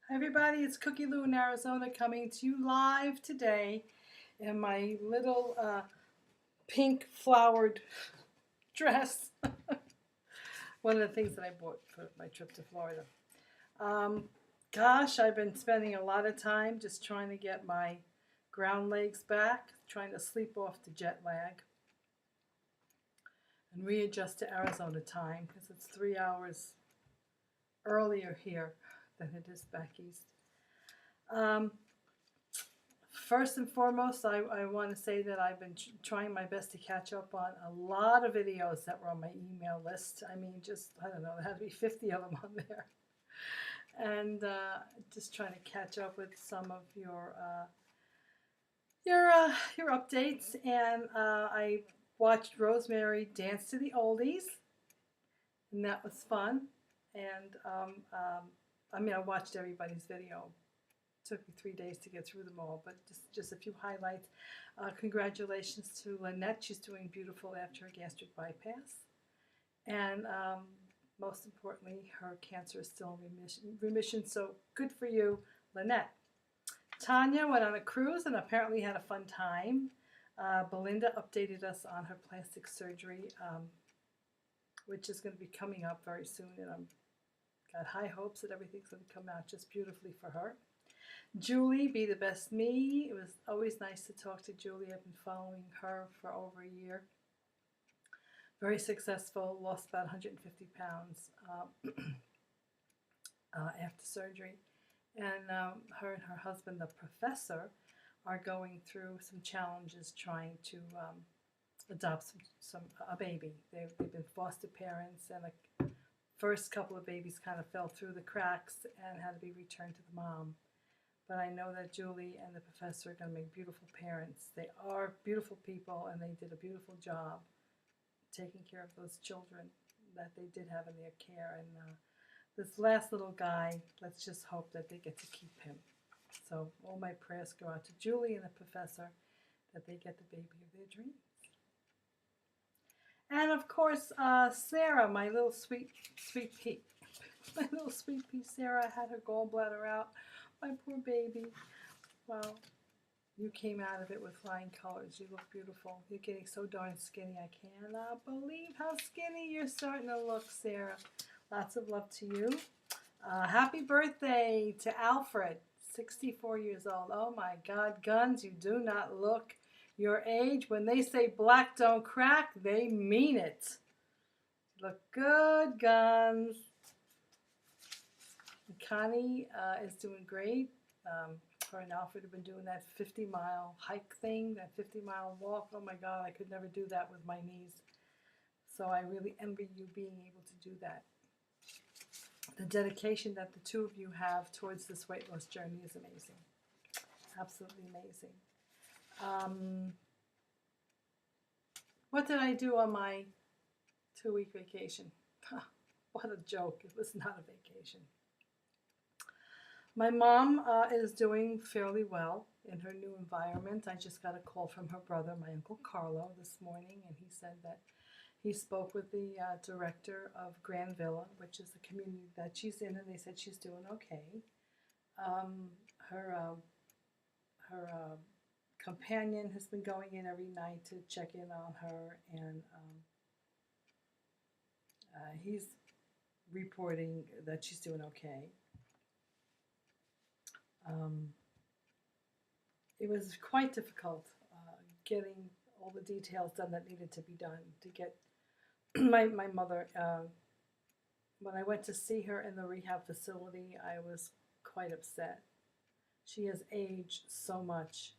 Hi everybody, it's Cookie Lou in Arizona coming to you live today in my little pink flowered dress. One of the things that I bought for my trip to Florida. Um, Gosh, I've been spending a lot of time just trying to get my ground legs back, trying to sleep off the jet lag and readjust to Arizona time because it's 3 hours earlier here than it is back east. Um, First and foremost, I want to say that I've been trying my best to catch up on a lot of videos that were on my email list. I mean, just, I don't know, there had to be 50 of them on there. And just trying to catch up with some of your updates. And I watched Rosemary dance to the oldies, and that was fun. And I mean, I watched everybody's video. Took me 3 days to get through them all, but just a few highlights. Congratulations to Lynette. She's doing beautiful after a gastric bypass. And most importantly, her cancer is still in remission. So good for you, Lynette. Tanya went on a cruise and apparently had a fun time. Belinda updated us on her plastic surgery, which is going to be coming up very soon. And I've got high hopes that everything's going to come out just beautifully for her. Julie, Be the Best Me. It was always nice to talk to Julie. I've been following her for over a year. Very successful, lost about 150 pounds after surgery. And her and her husband, the professor, are going through some challenges trying to adopt a baby. They've been foster parents, and the first couple of babies kind of fell through the cracks and had to be returned to the mom. But I know that Julie and the professor are going to make beautiful parents. They are beautiful people, and they did a beautiful job taking care of those children that they did have in their care. And this last little guy, let's just hope that they get to keep him. So all my prayers go out to Julie and the professor that they get the baby of their dreams. And of course, Sarah, my little sweet pea. My little sweet pea Sarah had her gallbladder out. My poor baby. Well, you came out of it with flying colors. You look beautiful. You're getting so darn skinny. I cannot believe how skinny you're starting to look, Sarah. Lots of love to you. Happy birthday to Alfred, 64 years old. Oh my God, Guns, you do not look your age. When they say black don't crack, they mean it. You look good, Guns. Connie is doing great. Her and Alfred have been doing that 50-mile hike thing, that 50-mile walk. Oh my God, I could never do that with my knees. So I really envy you being able to do that. The dedication that the two of you have towards this weight loss journey is amazing. Absolutely amazing. What did I do on my 2-week vacation? What a joke. It was not a vacation. My mom is doing fairly well in her new environment. I just got a call from her brother, my Uncle Carlo, this morning, and he said that he spoke with the director of Grand Villa, which is the community that she's in, and they said she's doing okay. Her companion has been going in every night to check in on her, and he's reporting that she's doing okay. It was quite difficult getting all the details done that needed to be done to get my mother. When I went to see her in the rehab facility, I was quite upset. She has aged so much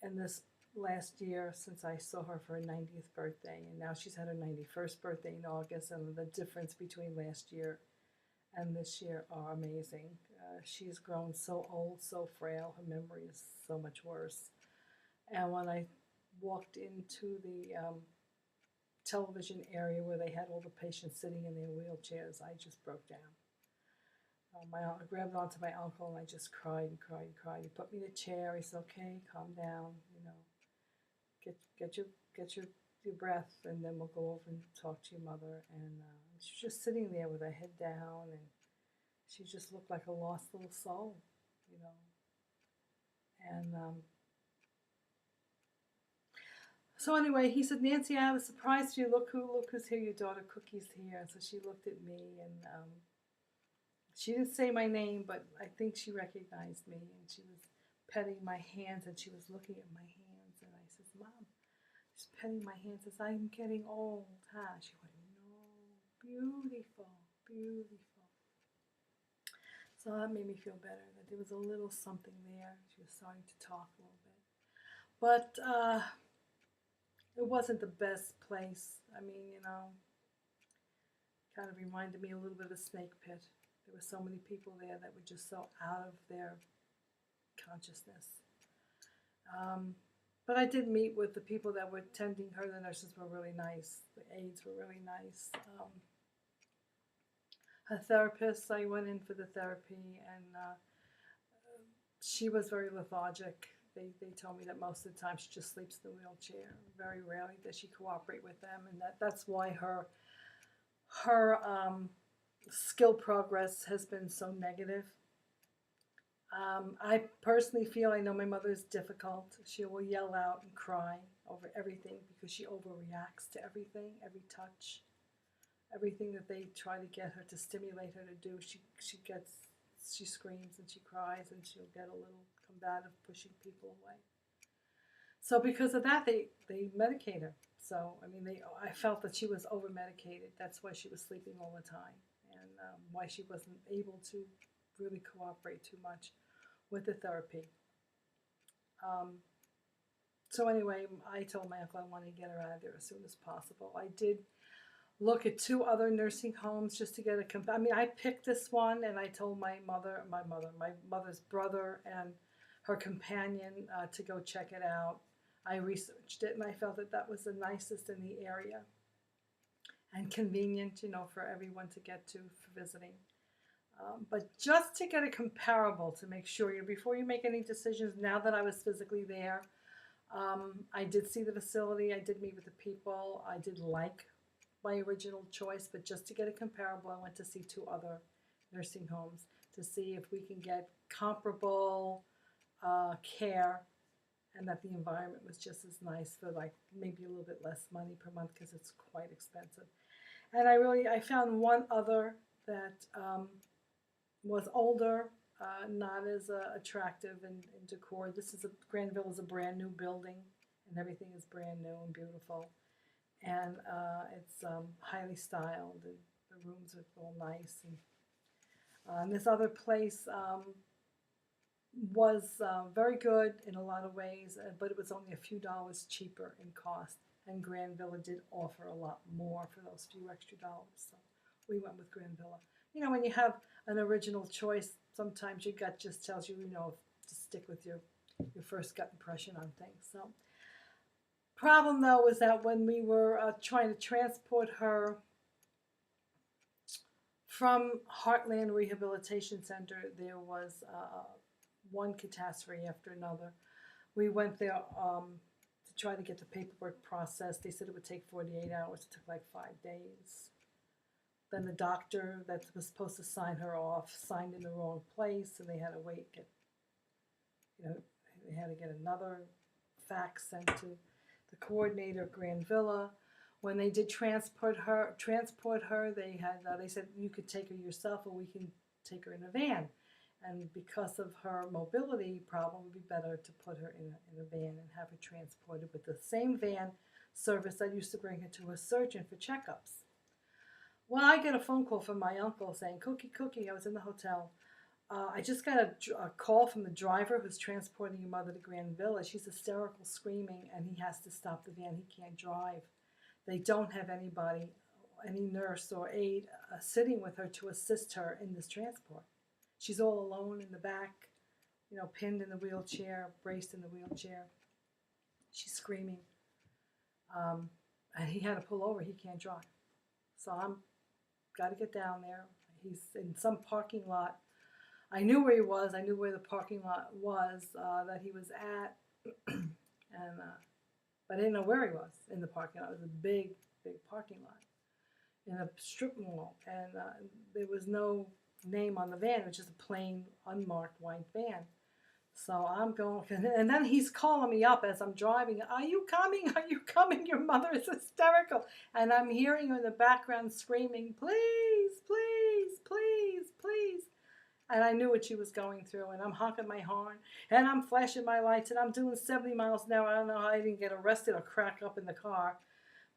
in this last year since I saw her for her 90th birthday, and now she's had her 91st birthday in August, and the difference between last year and this year are amazing. She's grown so old, so frail. Her memory is so much worse. And when I walked into the television area where they had all the patients sitting in their wheelchairs, I just broke down. I grabbed onto my uncle and I just cried and cried and cried. He put me in a chair. He said, "Okay, calm down. You know, get your breath, and then we'll go over and talk to your mother." And she was just sitting there with her head down and She just looked like a lost little soul, you know. And so anyway, he said, Nancy, I have a surprise for you. Look who's here. Your daughter Cookie's here. So she looked at me, and she didn't say my name, but I think she recognized me, and she was petting my hands, and she was looking at my hands, and I said, Mom, she's petting my hands, says, I'm getting old, huh? She went, no, beautiful, beautiful. So that made me feel better, that there was a little something there. She was starting to talk a little bit. But it wasn't the best place. I mean, you know, kind of reminded me a little bit of a snake pit. There were so many people there that were just so out of their consciousness. But I did meet with the people that were tending her. The nurses were really nice. The aides were really nice. Her therapist, I went in for the therapy, and she was very lethargic. They told me that most of the time she just sleeps in the wheelchair. Very rarely does she cooperate with them, and that's why her skill progress has been so negative. I personally feel, I know my mother is difficult. She will yell out and cry over everything because she overreacts to everything, every touch, everything that they try to get her to stimulate her to do. She screams and she cries, and she'll get a little combative, pushing people away. So because of that, they medicate her. So I mean, I felt that she was over medicated. That's why she was sleeping all the time, and why she wasn't able to really cooperate too much with the therapy. So anyway, I told my uncle I wanted to get her out of there as soon as possible. I did look at 2 other nursing homes just to get a I mean, I picked this one, and I told my mother's brother and her companion to go check it out. I researched it, and I felt that that was the nicest in the area and convenient, you know, for everyone to get to for visiting. But just to get a comparable, to make sure, you know, before you make any decisions, now that I was physically there, I did see the facility, I did meet with the people, I did like my original choice, but just to get a comparable, I went to see 2 other nursing homes to see if we can get comparable care, and that the environment was just as nice for like maybe a little bit less money per month, because it's quite expensive. And I found one other that was older, not as attractive in decor. Granville is a brand new building, and everything is brand new and beautiful. And it's highly styled, and the rooms are all nice. And this other place was very good in a lot of ways, but it was only a few dollars cheaper in cost. And Grand Villa did offer a lot more for those few extra dollars. So we went with Grand Villa. You know, when you have an original choice, sometimes your gut just tells you, you know, to stick with your first gut impression on things. So, problem though was that when we were trying to transport her from Heartland Rehabilitation Center, there was one catastrophe after another. We went there to try to get the paperwork processed. They said it would take 48 hours. It took like 5 days. Then the doctor that was supposed to sign her off signed in the wrong place, and they had to they had to get another fax sent to the coordinator of Grand Villa. When they did transport her, they said you could take her yourself, or we can take her in a van. And because of her mobility problem, it would be better to put her in a van and have her transported with the same van service that used to bring her to a surgeon for checkups. Well, I get a phone call from my uncle saying, Cookie, I was in the hotel. I just got a call from the driver who's transporting your mother to Grand Villa. She's hysterical, screaming, and he has to stop the van. He can't drive. They don't have anybody, any nurse or aide sitting with her to assist her in this transport. She's all alone in the back, you know, pinned in the wheelchair, braced in the wheelchair. She's screaming. And he had to pull over. He can't drive. So I'm got to get down there. He's in some parking lot. I knew where he was. I knew where the parking lot was that he was at. And but I didn't know where he was in the parking lot. It was a big, big parking lot in a strip mall. And there was no name on the van, which is a plain, unmarked white van. So I'm going, and then he's calling me up as I'm driving. Are you coming? Are you coming? Your mother is hysterical. And I'm hearing her in the background screaming, please, please, please, please. And I knew what she was going through. And I'm honking my horn, and I'm flashing my lights, and I'm doing 70 miles an hour. I don't know how I didn't get arrested or crack up in the car.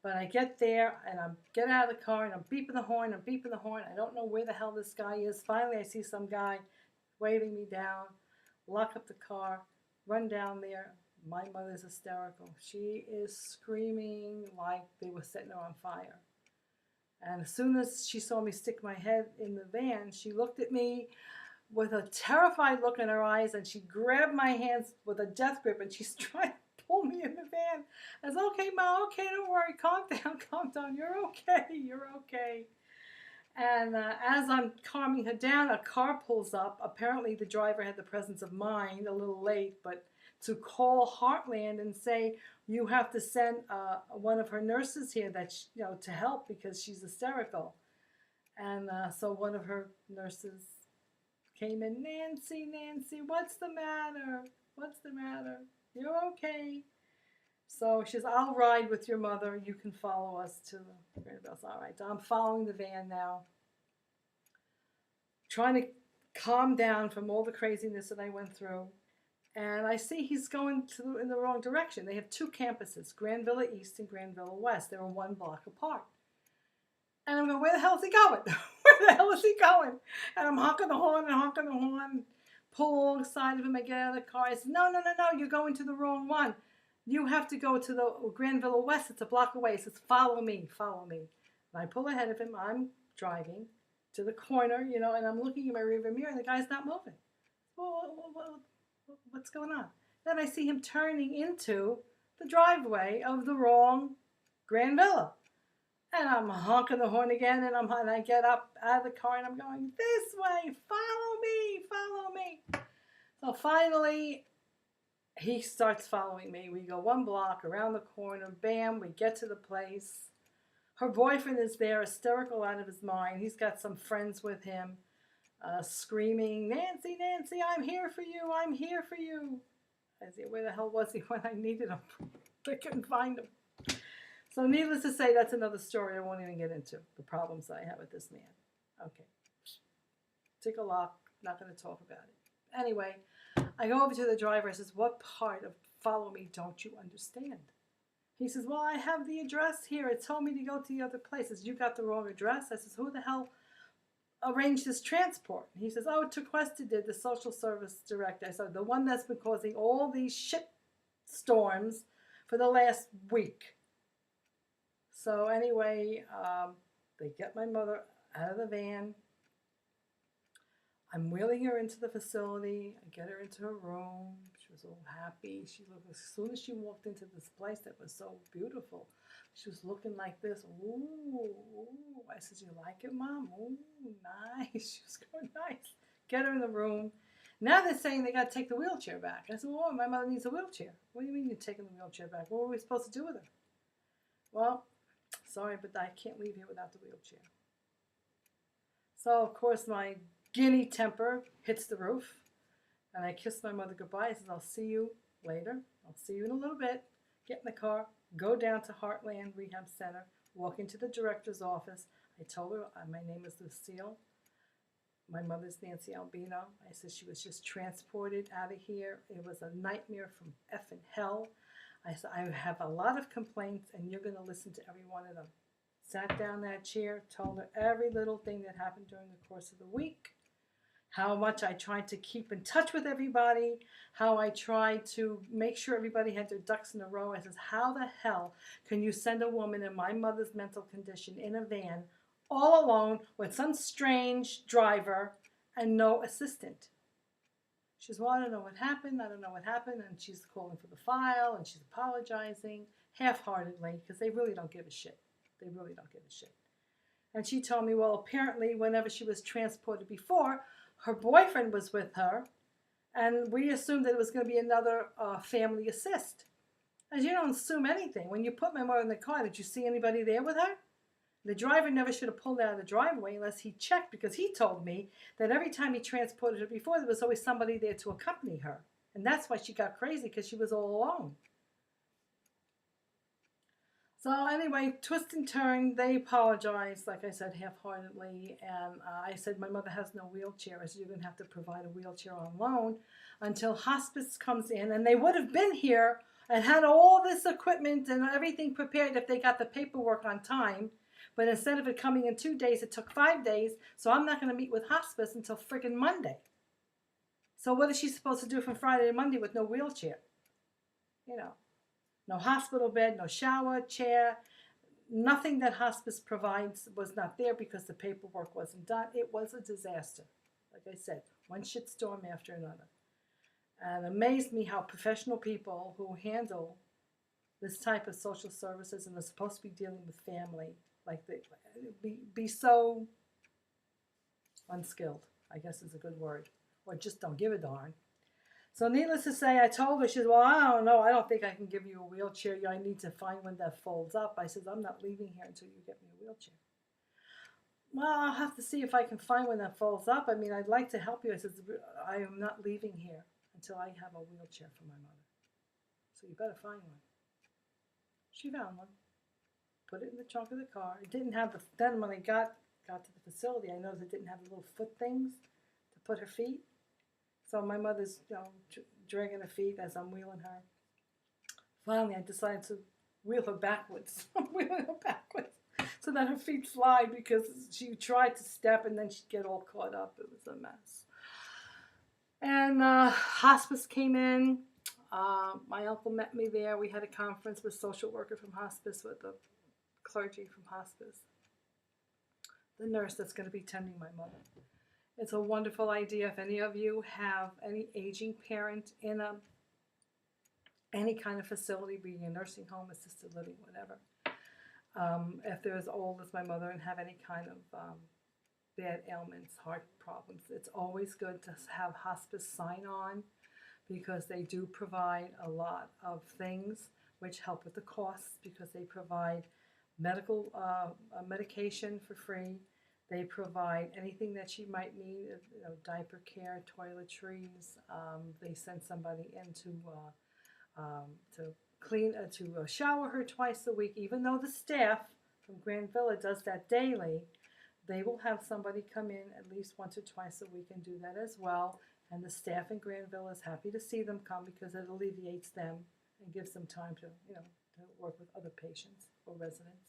But I get there, and I get out of the car, and I'm beeping the horn. I'm beeping the horn. I don't know where the hell this guy is. Finally, I see some guy waving me down. Lock up the car, run down there. My mother's hysterical. She is screaming like they were setting her on fire. And as soon as she saw me stick my head in the van, she looked at me with a terrified look in her eyes, and she grabbed my hands with a death grip, and she's trying to pull me in the van. I said, okay, Ma, okay, don't worry, calm down, you're okay, you're okay. And as I'm calming her down, a car pulls up. Apparently, the driver had the presence of mind, a little late, but to call Heartland and say, you have to send one of her nurses here to help because she's hysterical. And so one of her nurses came in, Nancy, what's the matter? What's the matter? You're okay. So she says, I'll ride with your mother. You can follow us to the Granville's. All right, I'm following the van now, trying to calm down from all the craziness that I went through. And I see he's going in the wrong direction. They have two campuses, Granville East and Granville West. They're 1 block apart. And I'm going, where the hell is he going? Where the hell is he going? And I'm honking the horn, pull alongside of him. I get out of the car. I said, no, you're going to the wrong one. You have to go to the Granville West. It's a block away. He says, follow me. And I pull ahead of him. I'm driving to the corner, and I'm looking in my rearview mirror, and the guy's not moving. What's going on? Then I see him turning into the driveway of the wrong Granville. And I'm honking the horn again, and I get up out of the car, and I'm going, this way, follow me. So finally, he starts following me. We go 1 block around the corner. Bam, we get to the place. Her boyfriend is there, hysterical out of his mind. He's got some friends with him, screaming, Nancy, I'm here for you. I said, where the hell was he when I needed him? I couldn't find him. So needless to say, that's another story I won't even get into, the problems I have with this man. Okay. Tick a lock, not going to talk about it. Anyway, I go over to the driver. I says, what part of follow me don't you understand? He says, well, I have the address here. It told me to go to the other place. I says, you got the wrong address? I says, who the hell arranged this transport? He says, oh, Tequesta did, the social service director. I said, the one that's been causing all these shit storms for the last week. So anyway, they get my mother out of the van. I'm wheeling her into the facility. I get her into her room. She was all happy. She looked, as soon as she walked into this place that was so beautiful, she was looking like this. Ooh. I said, you like it, Mom? Ooh, nice. She was going, nice. Get her in the room. Now they're saying they got to take the wheelchair back. I said, well, my mother needs a wheelchair. What do you mean you're taking the wheelchair back? What were we supposed to do with her? Well, sorry, but I can't leave here without the wheelchair. So, of course, my guinea temper hits the roof, and I kiss my mother goodbye. I says, I'll see you later. I'll see you in a little bit. Get in the car, go down to Heartland Rehab Center, walk into the director's office. I told her my name is Lucille. My mother's Nancy Albino. I said she was just transported out of here. It was a nightmare from effing hell. I said, I have a lot of complaints, and you're going to listen to every one of them. Sat down in that chair, told her every little thing that happened during the course of the week, how much I tried to keep in touch with everybody, how I tried to make sure everybody had their ducks in a row. I says, how the hell can you send a woman in my mother's mental condition in a van all alone with some strange driver and no assistant? She says, well, I don't know what happened. And she's calling for the file, and she's apologizing half-heartedly because they really don't give a shit. And she told me, well, apparently whenever she was transported before, her boyfriend was with her, and we assumed that it was going to be another family assist. As you don't assume anything. When you put my mother in the car, did you see anybody there with her? The driver never should have pulled out of the driveway unless he checked, because he told me that every time he transported her before, there was always somebody there to accompany her. And that's why she got crazy, because she was all alone. So anyway, twist and turn, they apologized, like I said, half-heartedly. And I said, my mother has no wheelchair. I said, you're going to have to provide a wheelchair on loan until hospice comes in. And they would have been here and had all this equipment and everything prepared if they got the paperwork on time. But instead of it coming in 2 days, it took 5 days. So I'm not going to meet with hospice until friggin' Monday. So what is she supposed to do from Friday to Monday with no wheelchair? You know, no hospital bed, no shower, chair. Nothing that hospice provides was not there because the paperwork wasn't done. It was a disaster. Like I said, one shitstorm after another. And it amazed me how professional people who handle this type of social services and are supposed to be dealing with family, like they be so unskilled, I guess is a good word, or just don't give a darn. So needless to say, I told her, she said, well, I don't know, I don't think I can give you a wheelchair. I need to find one that folds up. I said, I'm not leaving here until you get me a wheelchair. Well, I'll have to see if I can find one that folds up. I mean, I'd like to help you. I said, I am not leaving here until I have a wheelchair for my mother. So you better find one. She found one, put it in the trunk of the car. It didn't have the, then when I got to the facility, I noticed it didn't have the little foot things to put her feet. So my mother's, dragging her feet as I'm wheeling her. Finally, I decided to wheel her backwards. I'm wheeling her backwards so that her feet fly, because she tried to step and then she'd get all caught up. It was a mess. And hospice came in. My uncle met me there. We had a conference with social worker from hospice, with the clergy from hospice, the nurse that's going to be tending my mother. It's a wonderful idea. If any of you have any aging parent in any kind of facility, being a nursing home, assisted living, whatever, if they're as old as my mother and have any kind of bad ailments, heart problems, it's always good to have hospice sign on, because they do provide a lot of things which help with the costs, because they provide medical medication for free. They provide anything that she might need, diaper care, toiletries. They send somebody in to clean, to shower her twice a week. Even though the staff from Grand Villa does that daily, they will have somebody come in at least once or twice a week and do that as well. And the staff in Grand Villa is happy to see them come, because it alleviates them and gives them time to, to work with other patients or residents.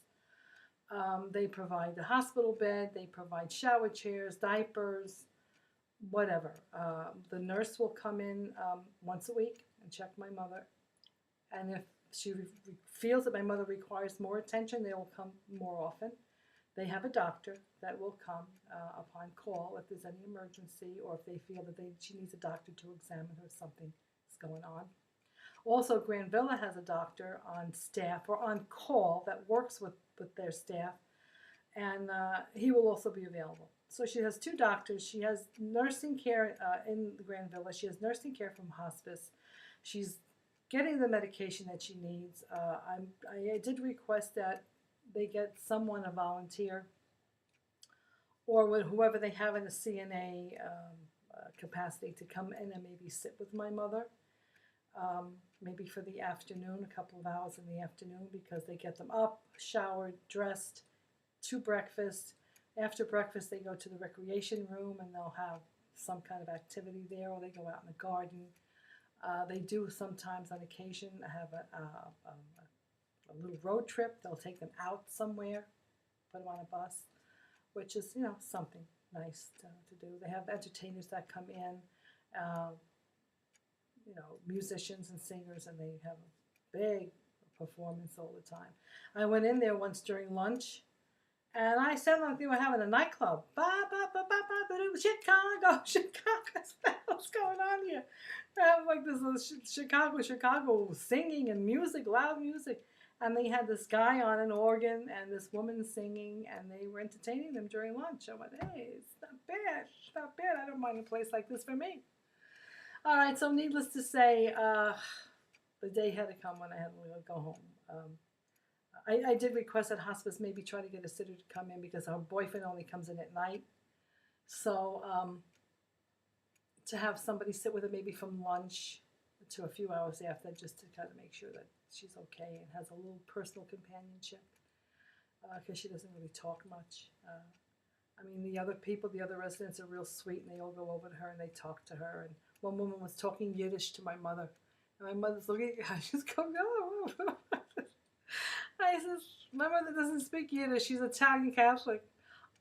They provide the hospital bed, they provide shower chairs, diapers, whatever. The nurse will come in once a week and check my mother. And if she feels that my mother requires more attention, they will come more often. They have a doctor that will come upon call if there's any emergency, or if they feel that she needs a doctor to examine her if something is going on. Also, Grand Villa has a doctor on staff or on call that works with their staff, and he will also be available. So she has 2 doctors. She has nursing care in the Grand Villa. She has nursing care from hospice. She's getting the medication that she needs. I did request that they get someone, a volunteer, or with whoever they have in a CNA capacity, to come in and maybe sit with my mother. Maybe for the afternoon, a couple of hours in the afternoon, because they get them up, showered, dressed, to breakfast. After breakfast, they go to the recreation room and they'll have some kind of activity there, or they go out in the garden. They do sometimes, on occasion, have a little road trip. They'll take them out somewhere, put them on a bus, which is, something nice to do. They have entertainers that come in, musicians and singers, and they have a big performance all the time. I went in there once during lunch, and I sounded like they were having a nightclub. Chicago, what's going on here? I have like this Chicago singing and music, loud music. And they had this guy on an organ and this woman singing, and they were entertaining them during lunch. I went, hey, it's not bad. It's not bad. I don't mind a place like this for me. All right, so needless to say, the day had to come when I had to go home. I did request that hospice maybe try to get a sitter to come in because her boyfriend only comes in at night. So to have somebody sit with her maybe from lunch to a few hours after, just to kind of make sure that she's okay and has a little personal companionship, because she doesn't really talk much. I mean, the other people, the other residents are real sweet, and they all go over to her and they talk to her. And one woman was talking Yiddish to my mother, and my mother's looking at her, she's going, oh. I says, my mother doesn't speak Yiddish, she's Italian Catholic.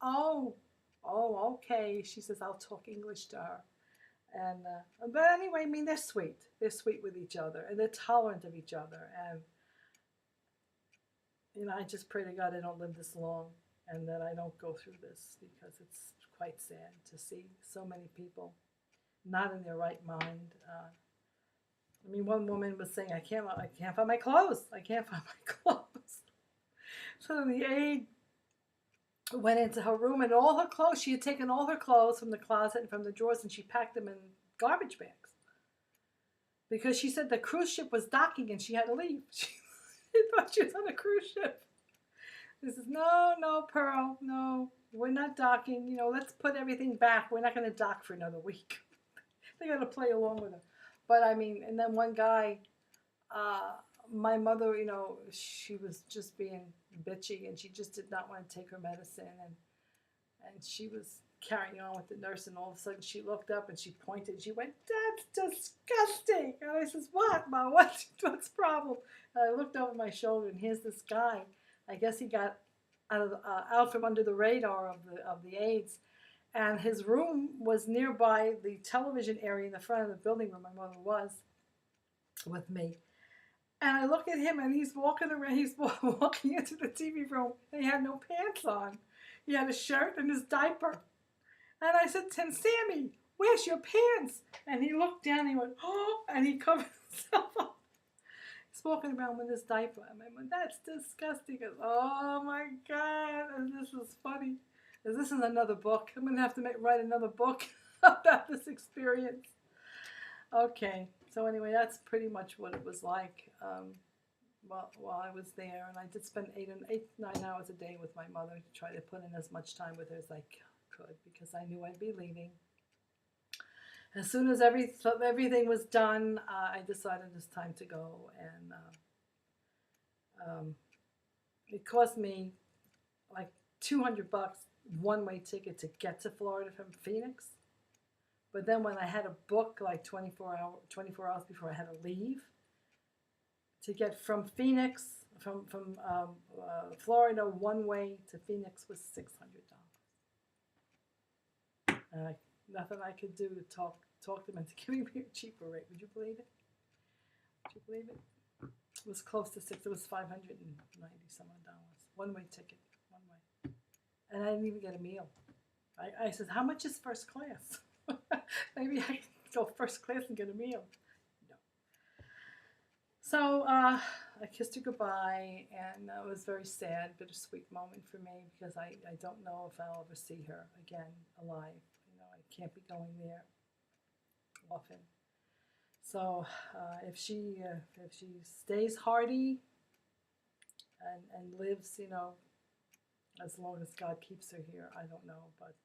Oh, okay. She says, I'll talk English to her. And but anyway, I mean, they're sweet. They're sweet with each other, and they're tolerant of each other. And I just pray to God I don't live this long, and that I don't go through this, because it's quite sad to see so many people not in their right mind. I mean, one woman was saying, I can't find my clothes. I can't find my clothes. So the aide went into her room, and all her clothes, she had taken all her clothes from the closet and from the drawers, and she packed them in garbage bags. Because she said the cruise ship was docking and she had to leave. She thought she was on a cruise ship. This is, no, Pearl, no, we're not docking. Let's put everything back. We're not going to dock for another week. They got to play along with her. But I mean, and then one guy, my mother, she was just being bitchy, and she just did not want to take her medicine, and she was carrying on with the nurse, and all of a sudden she looked up and she pointed. She went, "That's disgusting!" And I says, "What, Ma? What's the problem?" And I looked over my shoulder, and here's this guy. I guess he got out from under the radar of the aides, and his room was nearby the television area in the front of the building where my mother was with me. And I look at him, and he's walking around. He's walking into the TV room, and he had no pants on. He had a shirt and his diaper. And I said to him, "Sammy, where's your pants?" And he looked down, and he went, "Oh," and he covered himself up. He's walking around with his diaper. And I went, "That's disgusting." He goes, "Oh my God, and this is funny. This is another book. I'm going to have to write another book about this experience." Okay, so anyway, that's pretty much what it was like while I was there. And I did spend 9 hours a day with my mother to try to put in as much time with her as I could, because I knew I'd be leaving. As soon as everything was done, I decided it's time to go. And it cost me like $200 one-way ticket to get to Florida from Phoenix. But then when I had to book like 24 hours before I had to leave, to get from Phoenix, from Florida one way to Phoenix was $600. Nothing I could do to talk them into giving me a cheaper rate. Would you believe it? It was close to $6. It was $590 some odd. One way ticket, one way. And I didn't even get a meal. I said, "How much is first class?" Maybe I can go first class and get a meal. No. So I kissed her goodbye, and it was very sad, bittersweet moment for me, because I don't know if I'll ever see her again alive. I can't be going there often. So if she stays hardy and lives, as long as God keeps her here, I don't know, but.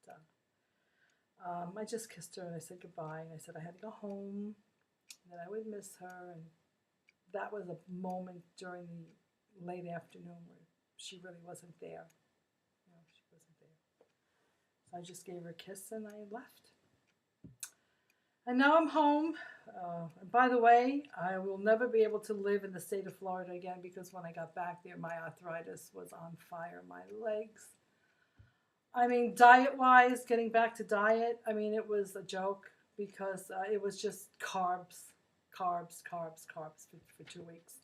I just kissed her and I said goodbye, and I said I had to go home, and that I would miss her. And that was a moment during the late afternoon where she really wasn't there. She wasn't there. So I just gave her a kiss and I left. And now I'm home. And by the way, I will never be able to live in the state of Florida again, because when I got back there, my arthritis was on fire. My legs. I mean, diet-wise, getting back to diet, I mean, it was a joke, because it was just carbs for 2 weeks.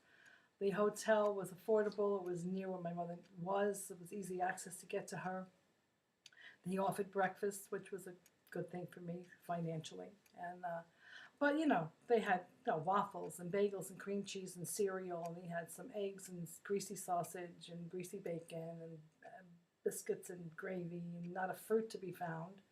The hotel was affordable. It was near where my mother was. It was easy access to get to her. They offered breakfast, which was a good thing for me financially. And but they had waffles and bagels and cream cheese and cereal, and they had some eggs and greasy sausage and greasy bacon and biscuits and gravy, and not a fruit to be found.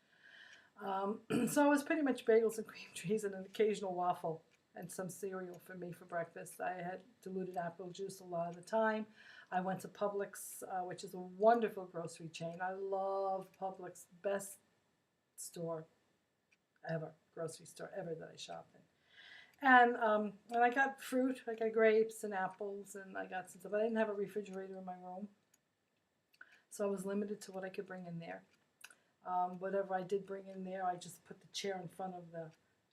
So it was pretty much bagels and cream cheese and an occasional waffle and some cereal for me for breakfast. I had diluted apple juice a lot of the time. I went to Publix, which is a wonderful grocery chain. I love Publix, best store ever, grocery store ever that I shopped in. And I got fruit. I got grapes and apples, and I got some stuff. I didn't have a refrigerator in my room, so I was limited to what I could bring in there. Whatever I did bring in there, I just put the chair in front of the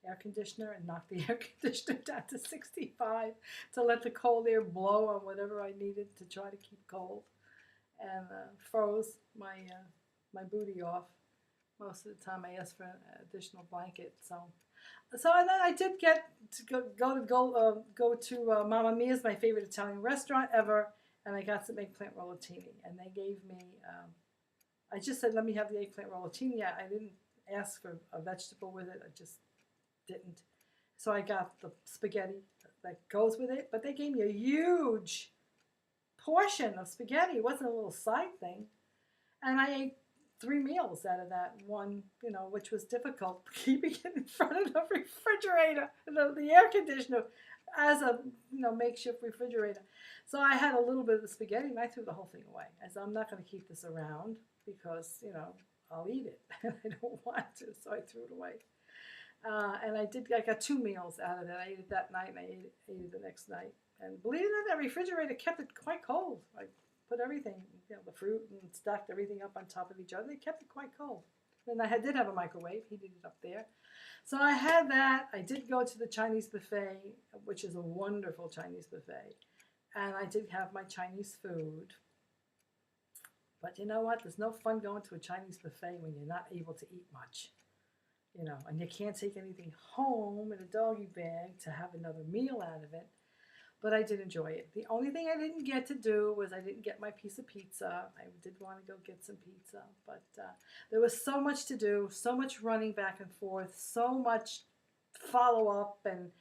air conditioner and knocked the air conditioner down to 65 to let the cold air blow on whatever I needed to try to keep cold, and froze my booty off. Most of the time, I asked for an additional blanket. So and then I did get to go to Mamma Mia's, my favorite Italian restaurant ever, and I got some eggplant rollatini, and they gave me. I just said, let me have the eggplant rollatini. I didn't ask for a vegetable with it. I just didn't. So I got the spaghetti that goes with it, but they gave me a huge portion of spaghetti. It wasn't a little side thing, and I ate 3 meals out of that one, which was difficult, keeping it in front of the refrigerator, the air conditioner, as a makeshift refrigerator. So I had a little bit of the spaghetti, and I threw the whole thing away. I said, I'm not going to keep this around because I'll eat it, and I don't want to, so I threw it away. And I got 2 meals out of it. I ate it that night, and I ate it the next night. And believe it or not, that refrigerator kept it quite cold. I put everything, the fruit, and stacked everything up on top of each other. They kept it quite cold. And I did have a microwave, heated it up there. So I had that. I did go to the Chinese buffet, which is a wonderful Chinese buffet. And I did have my Chinese food. But you know what? There's no fun going to a Chinese buffet when you're not able to eat much. And you can't take anything home in a doggy bag to have another meal out of it. But I did enjoy it. The only thing I didn't get to do was I didn't get my piece of pizza. I did want to go get some pizza. But there was so much to do, so much running back and forth, so much follow-up and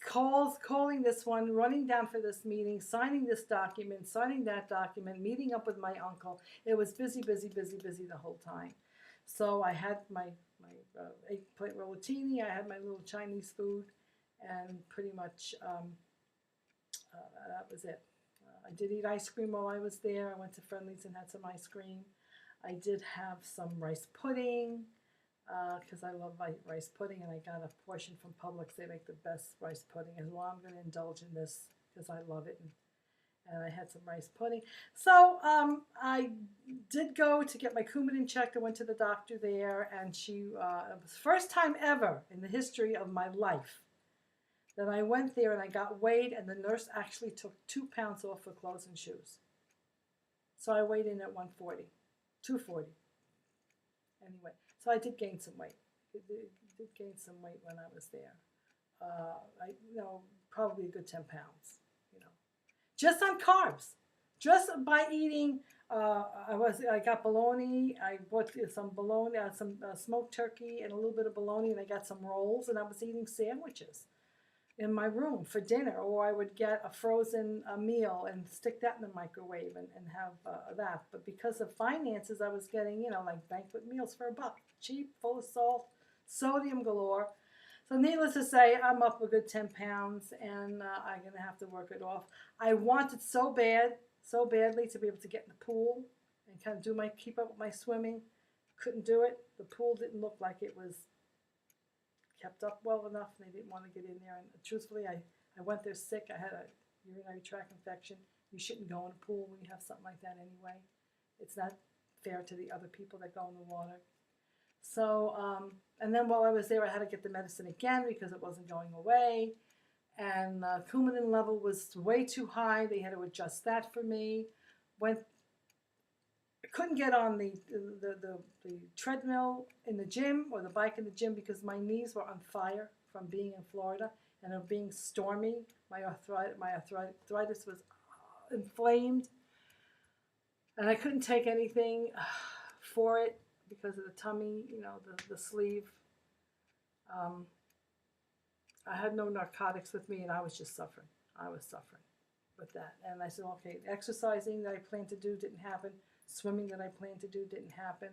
calling this one, running down for this meeting, signing this document, signing that document, meeting up with my uncle. It was busy, busy, busy, busy the whole time. So I had my eggplant rollatini, I had my little Chinese food, and pretty much that was it. I did eat ice cream while I was there. I went to Friendly's and had some ice cream. I did have some rice pudding because I love rice pudding, and I got a portion from Publix. They make the best rice pudding. As well, I'm going to indulge in this because I love it. And I had some rice pudding. So I did go to get my Coumadin checked. I went to the doctor there, and it was the first time ever in the history of my life that I went there and I got weighed, and the nurse actually took 2 pounds off for clothes and shoes. So I weighed in at 140, 240. Anyway, so I did gain some weight. I did gain some weight when I was there. Probably a good 10 pounds. Just on carbs, just by eating. I got bologna. I bought some bologna, some smoked turkey, and a little bit of bologna, and I got some rolls, and I was eating sandwiches in my room for dinner, or I would get a frozen meal and stick that in the microwave and have that. But because of finances, I was getting, like banquet meals for $1, cheap, full of salt, sodium galore. So needless to say, I'm up a good 10 pounds, and I'm going to have to work it off. I wanted so badly to be able to get in the pool and kind of keep up with my swimming. Couldn't do it. The pool didn't look like it was kept up well enough, and they didn't want to get in there. And truthfully, I went there sick. I had a urinary tract infection. You shouldn't go in a pool when you have something like that anyway. It's not fair to the other people that go in the water. So, and then while I was there, I had to get the medicine again because it wasn't going away. And the Coumadin level was way too high. They had to adjust that for me. I couldn't get on the treadmill in the gym or the bike in the gym because my knees were on fire from being in Florida and it being stormy. My arthritis was inflamed, and I couldn't take anything for it because of the tummy, the sleeve. I had no narcotics with me, and I was just suffering. I was suffering with that. And I said, okay, exercising that I planned to do didn't happen. Swimming that I planned to do didn't happen.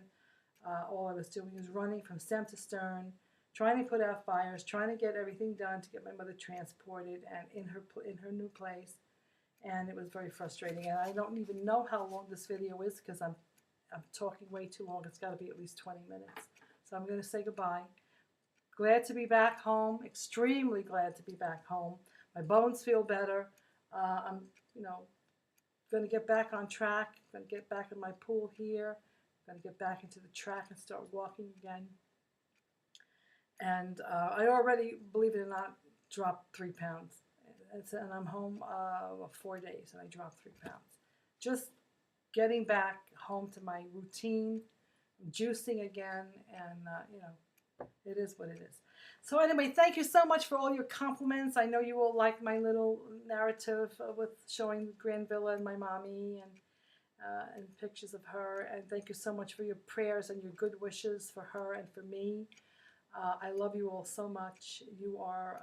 All I was doing was running from stem to stern, trying to put out fires, trying to get everything done to get my mother transported and in her new place. and it was very frustrating. And I don't even know how long this video is because I'm talking way too long. It's got to be at least 20 minutes. So I'm going to say goodbye. Glad to be back home. Extremely glad to be back home. My bones feel better. I'm, going to get back on track. Going to get back in my pool here. Going to get back into the track and start walking again. And I already, believe it or not, dropped 3 pounds. And I'm home 4 days, and I dropped 3 pounds. Just getting back home to my routine, juicing again, and it is what it is. So anyway, thank you so much for all your compliments. I know you all like my little narrative with showing the Grand Villa and my mommy and pictures of her. And thank you so much for your prayers and your good wishes for her and for me. I love you all so much. You're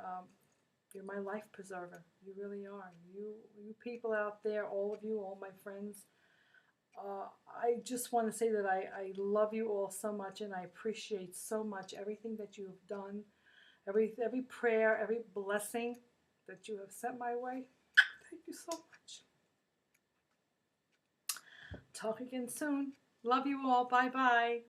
my life preserver. You really are. You people out there, all of you, all my friends. I just want to say that I love you all so much, and I appreciate so much everything that you have done, every prayer, every blessing that you have sent my way. Thank you so much. Talk again soon. Love you all. Bye-bye.